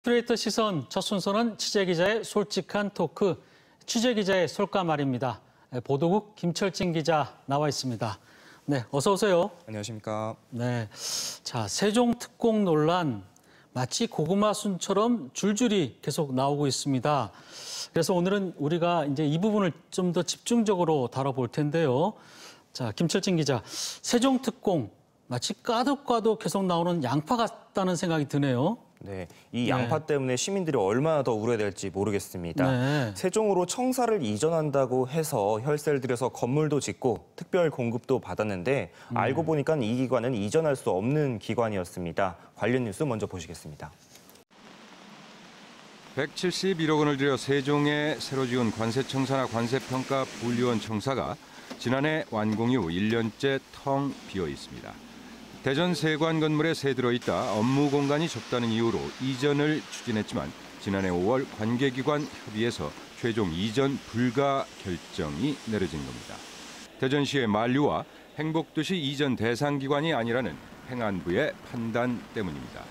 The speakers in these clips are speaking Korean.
스트레이트 시선 첫 순서는 취재기자의 솔직한 토크, 취재기자의 솔까말입니다. 보도국 김철진 기자 나와 있습니다. 네, 어서 오세요. 안녕하십니까. 네, 자, 세종 특공 논란 마치 고구마 순처럼 줄줄이 계속 나오고 있습니다. 그래서 오늘은 우리가 이제 이 부분을 좀 더 집중적으로 다뤄볼 텐데요. 자, 김철진 기자, 세종 특공 마치 까도 계속 나오는 양파 같다는 생각이 드네요. 네, 이 양파 때문에 시민들이 얼마나 더 우려될지 모르겠습니다. 네. 세종으로 청사를 이전한다고 해서 혈세를 들여서 건물도 짓고 특별 공급도 받았는데 알고 보니까 이 기관은 이전할 수 없는 기관이었습니다. 관련 뉴스 먼저 보시겠습니다. 171억 원을 들여 세종에 새로 지은 관세청사나 관세평가 분리원 청사가 지난해 완공 이후 1년째 텅 비어 있습니다. 대전 세관 건물에 새 들어있다 업무 공간이 좁다는 이유로 이전을 추진했지만 지난해 5월 관계기관 협의에서 최종 이전 불가 결정이 내려진 겁니다. 대전시의 만류와 행복도시 이전 대상 기관이 아니라는 행안부의 판단 때문입니다.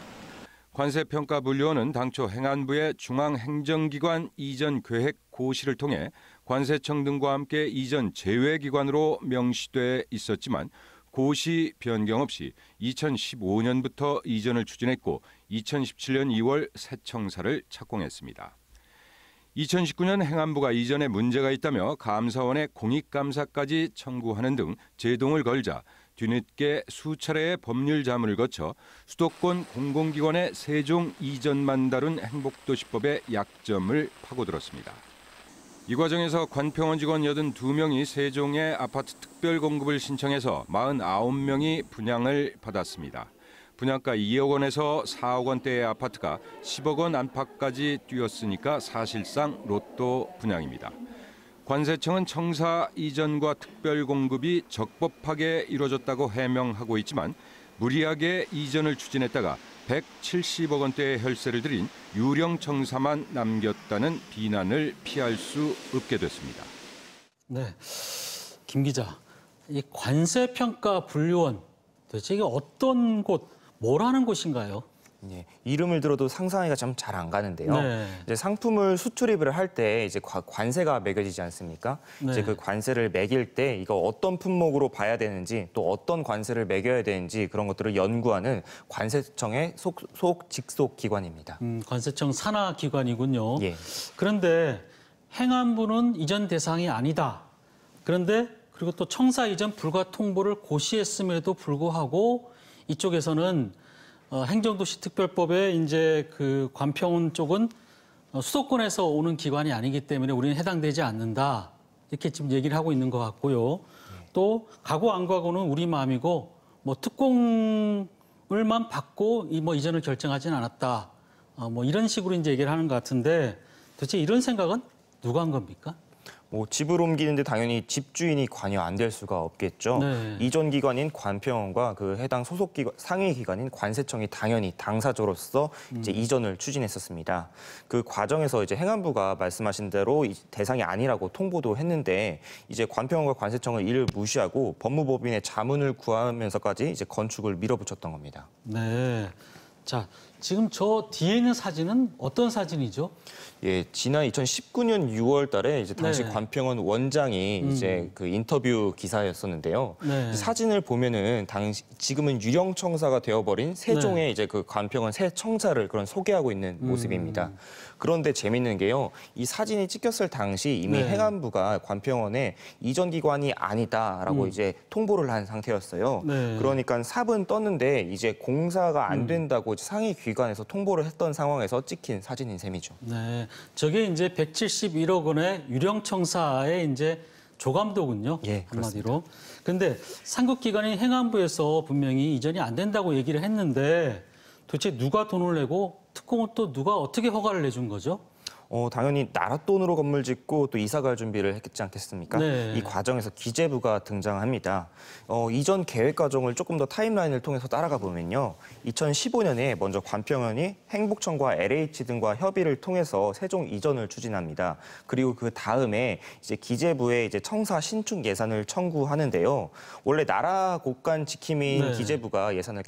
관세평가분류원은 당초 행안부의 중앙행정기관 이전 계획 고시를 통해 관세청 등과 함께 이전 제외기관으로 명시돼 있었지만 고시 변경 없이 2015년부터 이전을 추진했고 2017년 2월 새 청사를 착공했습니다. 2019년 행안부가 이전에 문제가 있다며 감사원에 공익감사까지 청구하는 등 제동을 걸자 뒤늦게 수차례의 법률 자문을 거쳐 수도권 공공기관의 세종 이전만 다룬 행복도시법의 약점을 파고들었습니다. 이 과정에서 관평원 직원 82명이 세종의 아파트 특별 공급을 신청해서 49명이 분양을 받았습니다. 분양가 2억 원에서 4억 원대의 아파트가 10억 원 안팎까지 뛰었으니까 사실상 로또 분양입니다. 관세청은 청사 이전과 특별 공급이 적법하게 이루어졌다고 해명하고 있지만 무리하게 이전을 추진했다가 170억 원대의 혈세를 들인 유령 청사만 남겼다는 비난을 피할 수 없게 됐습니다. 네, 김 기자, 이 관세평가분류원 도대체 이게 어떤 곳, 뭐라는 곳인가요? 예, 이름을 들어도 상상하기가 좀 잘 안 가는데요. 네. 이제 상품을 수출입을 할 때 이제 관세가 매겨지지 않습니까? 네. 이제 그 관세를 매길 때 이거 어떤 품목으로 봐야 되는지 또 어떤 관세를 매겨야 되는지 그런 것들을 연구하는 관세청의 직속 기관입니다. 관세청 산하 기관이군요. 예. 그런데 행안부는 이전 대상이 아니다. 그런데 그리고 또 청사 이전 불가 통보를 고시했음에도 불구하고 이쪽에서는 행정도시 특별법에 이제 그 관평원 쪽은 수도권에서 오는 기관이 아니기 때문에 우리는 해당되지 않는다. 이렇게 지금 얘기를 하고 있는 것 같고요. 또 가고 안 가고는 우리 마음이고 뭐 특공을만 받고 뭐 이전을 결정하지는 않았다. 뭐 이런 식으로 이제 얘기를 하는 것 같은데 도대체 이런 생각은 누가 한 겁니까? 뭐 집을 옮기는데 당연히 집주인이 관여 안 될 수가 없겠죠. 네. 이전 기관인 관평원과 그 해당 소속 기관 상위 기관인 관세청이 당연히 당사자로서 이제 이전을 추진했었습니다. 그 과정에서 이제 행안부가 말씀하신 대로 대상이 아니라고 통보도 했는데 이제 관평원과 관세청은 이를 무시하고 법무법인의 자문을 구하면서까지 이제 건축을 밀어붙였던 겁니다. 네. 자, 지금 저 뒤에 있는 사진은 어떤 사진이죠? 예, 지난 2019년 6월 달에 이제 당시 네. 관평원 원장이 이제 그 인터뷰 기사였었는데요. 네. 사진을 보면은 지금은 유령 청사가 되어버린 세종의 네. 이제 그 관평원 새 청사를 그런 소개하고 있는 모습입니다. 그런데 재밌는 게요, 이 사진이 찍혔을 당시 이미 네. 행안부가 관평원에 이전 기관이 아니다라고 이제 통보를 한 상태였어요. 네. 그러니까 삽은 떴는데 이제 공사가 안 된다고 상위 기관에서 통보를 했던 상황에서 찍힌 사진인 셈이죠. 네, 저게 이제 171억 원의 유령청사의 이제 조감도군요. 예, 한마디로. 그런데 상급기관인 행안부에서 분명히 이전이 안 된다고 얘기를 했는데 도대체 누가 돈을 내고 특공은 또 누가 어떻게 허가를 내준 거죠? 당연히 나라 돈으로 건물 짓고 또 이사 갈 준비를 했지 않겠습니까? 네. 이 과정에서 기재부가 등장합니다. 이전 계획 과정을 조금 더 타임라인을 통해서 따라가 보면요. 2015년에 먼저 관평원이 행복청과 LH 등과 협의를 통해서 세종 이전을 추진합니다. 그리고 그 다음에 이제 기재부에 이제 청사 신축 예산을 청구하는데요. 원래 나라 곳간 지킴이인 네. 기재부가 예산을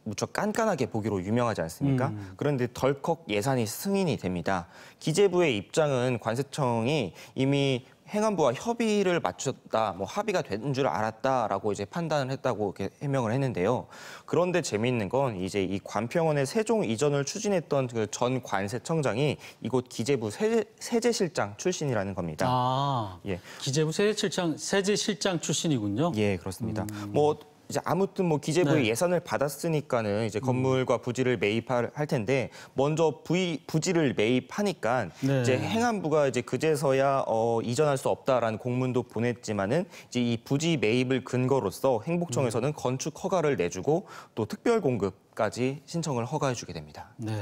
무척 깐깐하게 보기로 유명하지 않습니까? 그런데 덜컥 예산이 승인이 됩니다. 기재부의 입장은 관세청이 이미 행안부와 협의를 맞췄다, 뭐 합의가 된 줄 알았다라고 이제 판단을 했다고 이렇게 해명을 했는데요. 그런데 재미있는 건 이제 이 관평원의 세종 이전을 추진했던 그 전 관세청장이 이곳 기재부 세제실장 출신이라는 겁니다. 아, 예. 기재부 세제실장 출신이군요. 예, 그렇습니다. 뭐 이제 아무튼 뭐 기재부의 네. 예산을 받았으니까는 이제 건물과 부지를 매입할 텐데 먼저 부지를 매입하니까 네. 이제 행안부가 이제 그제서야 이전할 수 없다라는 공문도 보냈지만은 이제 이 부지 매입을 근거로서 행복청에서는 건축 허가를 내주고 또 특별 공급까지 신청을 허가해주게 됩니다. 네,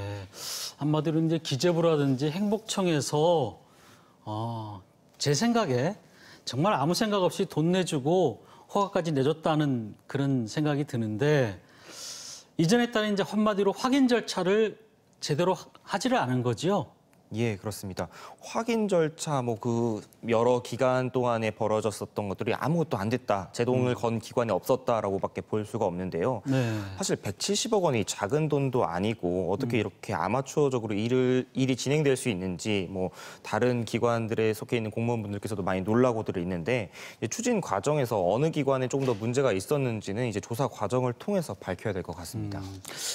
한마디로 이제 기재부라든지 행복청에서 제 생각에 정말 아무 생각 없이 돈 내주고 허가까지 내줬다는 그런 생각이 드는데 이전에 따른 이제 한마디로 확인 절차를 제대로 하지를 않은 거지요. 예, 그렇습니다. 확인 절차 뭐 그 여러 기간 동안에 벌어졌었던 것들이 아무것도 안 됐다. 제동을 건 기관이 없었다라고밖에 볼 수가 없는데요. 네. 사실 170억 원이 작은 돈도 아니고 어떻게 이렇게 아마추어적으로 일이 진행될 수 있는지 뭐 다른 기관들에 속해 있는 공무원분들께서도 많이 놀라고들 있는데 추진 과정에서 어느 기관에 조금 더 문제가 있었는지는 이제 조사 과정을 통해서 밝혀야 될 것 같습니다.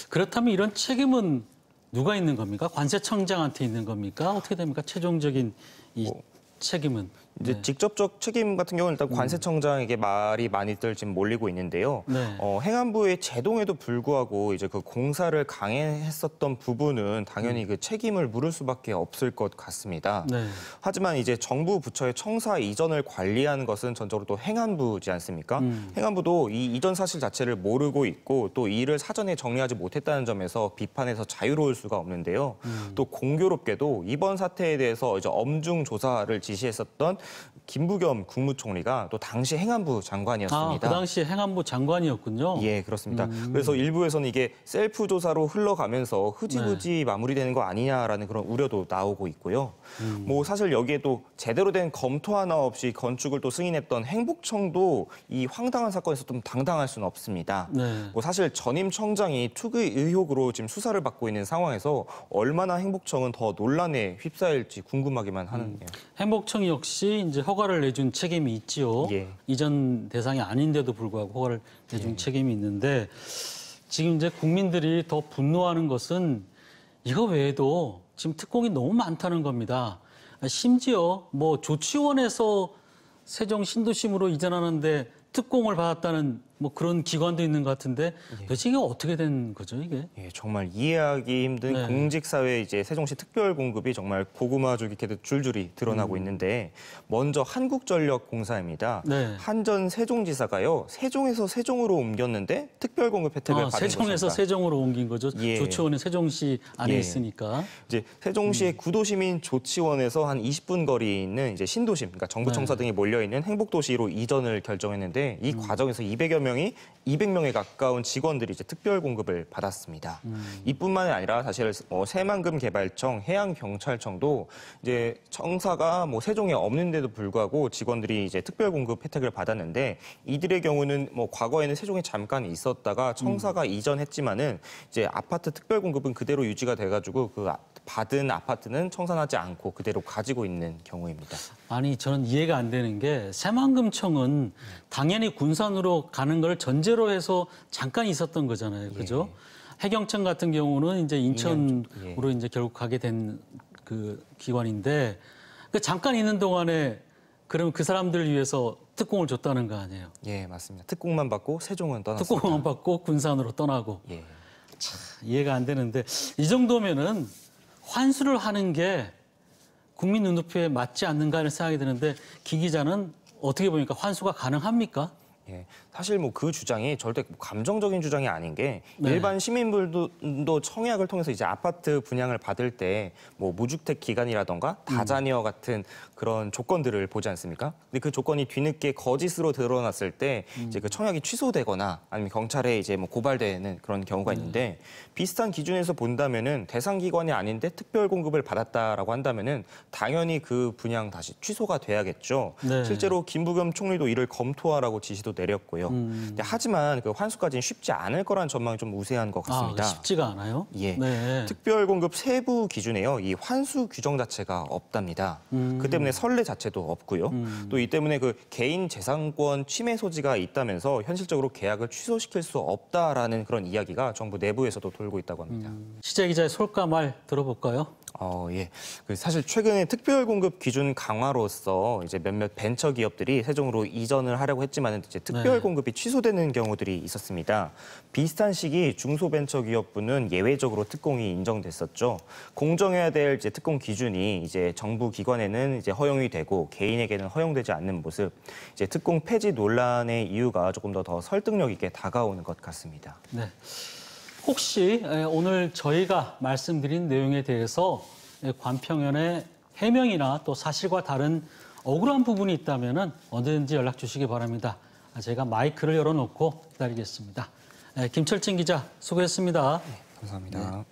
그렇다면 이런 책임은 누가 있는 겁니까? 관세청장한테 있는 겁니까? 어떻게 됩니까? 최종적인 이 책임은. 이제 네. 직접적 책임 같은 경우는 일단 관세청장에게 말이 많이들 지금 몰리고 있는데요. 네. 행안부의 제동에도 불구하고 이제 그 공사를 강행했었던 부분은 당연히 그 책임을 물을 수밖에 없을 것 같습니다. 네. 하지만 이제 정부 부처의 청사 이전을 관리하는 것은 전적으로 또 행안부지 않습니까? 행안부도 이 이전 사실 자체를 모르고 있고 또 이를 사전에 정리하지 못했다는 점에서 비판에서 자유로울 수가 없는데요. 또 공교롭게도 이번 사태에 대해서 이제 엄중 조사를 지시했었던 김부겸 국무총리가 또 당시 행안부 장관이었습니다. 그 당시 행안부 장관이었군요. 예, 그렇습니다. 그래서 일부에서는 이게 셀프 조사로 흘러가면서 흐지부지 마무리되는 거 아니냐라는 그런 우려도 나오고 있고요. 뭐 사실 여기에 또 제대로 된 검토 하나 없이 건축을 또 승인했던 행복청도 이 황당한 사건에서 좀 당당할 수는 없습니다. 네. 뭐 사실 전임 청장이 투기 의혹으로 지금 수사를 받고 있는 상황에서 얼마나 행복청은 더 논란에 휩싸일지 궁금하기만 하는데요. 행복청 역시 이제 허가를 내준 책임이 있지요. 예. 이전 대상이 아닌데도 불구하고 허가를 내준 책임이 있는데 지금 이제 국민들이 더 분노하는 것은 이거 외에도 지금 특공이 너무 많다는 겁니다. 심지어 뭐 조치원에서 세종 신도심으로 이전하는데 특공을 받았다는 뭐 그런 기관도 있는 것 같은데 도대체 이게 어떻게 된 거죠, 이게? 예, 정말 이해하기 힘든 네. 공직사회 이제 세종시 특별공급이 정말 고구마죽이 캐듯 줄줄이 드러나고 있는데 먼저 한국전력공사입니다. 네. 한전 세종지사가요 세종에서 세종으로 옮겼는데 특별공급 혜택을 받은 세종에서 것입니다. 세종으로 옮긴 거죠. 예. 조치원은 세종시 안에 예. 있으니까. 이제 세종시의 구도시민 조치원에서 한 20분 거리에 있는 이제 신도심, 그러니까 정부청사 등이 몰려 있는 행복도시로 이전을 결정했는데 이 과정에서 200명에 가까운 직원들이 이제 특별 공급을 받았습니다. 이뿐만이 아니라 사실 새만금 개발청, 해양경찰청도 이제 청사가 뭐 세종에 없는데도 불구하고 직원들이 이제 특별 공급 혜택을 받았는데 이들의 경우는 뭐 과거에는 세종에 잠깐 있었다가 청사가 이전했지만은 이제 아파트 특별 공급은 그대로 유지가 돼가지고 그 받은 아파트는 청산하지 않고 그대로 가지고 있는 경우입니다. 아니 저는 이해가 안 되는 게 새만금청은 당연히 군산으로 가는 걸 전제로 해서 잠깐 있었던 거잖아요, 그죠? 해경청 같은 경우는 이제 인천으로 이제 결국 가게 된 그 기관인데 그 잠깐 있는 동안에 그럼 그 사람들을 위해서 특공을 줬다는 거 아니에요? 예, 맞습니다. 특공만 받고 세종은 떠났습니다. 특공만 받고 군산으로 떠나고 예. 이해가 안 되는데 이 정도면은 환수를 하는 게 국민 눈높이에 맞지 않는가 하는 생각이 드는데 기 기자는 어떻게 보니까 환수가 가능합니까? 예, 사실 뭐 그 주장이 절대 감정적인 주장이 아닌 게 네. 일반 시민들도 청약을 통해서 이제 아파트 분양을 받을 때 뭐 무주택 기간이라던가 다자녀 같은 그런 조건들을 보지 않습니까? 근데 그 조건이 뒤늦게 거짓으로 드러났을 때 이제 그 청약이 취소되거나 아니면 경찰에 이제 뭐 고발되는 그런 경우가 있는데 비슷한 기준에서 본다면은 대상 기관이 아닌데 특별 공급을 받았다라고 한다면은 당연히 그 분양 다시 취소가 돼야겠죠. 네. 실제로 김부겸 총리도 이를 검토하라고 지시도 내렸고요. 있고요. 하지만 그 환수까지는 쉽지 않을 거란 전망이 좀 우세한 것 같습니다. 쉽지가 않아요? 예. 네. 특별 공급 세부 기준에요. 이 환수 규정 자체가 없답니다. 그 때문에 선례 자체도 없고요. 또 이 때문에 그 개인 재산권 침해 소지가 있다면서 현실적으로 계약을 취소시킬 수 없다라는 그런 이야기가 정부 내부에서도 돌고 있다고 합니다. 취재 기자의 솔까말 들어볼까요? 예. 사실 최근에 특별 공급 기준 강화로서 이제 몇몇 벤처 기업들이 세종으로 이전을 하려고 했지만 이제 특별 공급이 취소되는 경우들이 있었습니다. 비슷한 시기 중소벤처기업부는 예외적으로 특공이 인정됐었죠. 공정해야 될 이제 특공 기준이 이제 정부 기관에는 이제 허용이 되고 개인에게는 허용되지 않는 모습. 이제 특공 폐지 논란의 이유가 조금 더 설득력 있게 다가오는 것 같습니다. 네. 혹시 오늘 저희가 말씀드린 내용에 대해서 관평연의 해명이나 또 사실과 다른 억울한 부분이 있다면 언제든지 연락 주시기 바랍니다. 제가 마이크를 열어놓고 기다리겠습니다. 김철진 기자 수고했습니다. 감사합니다.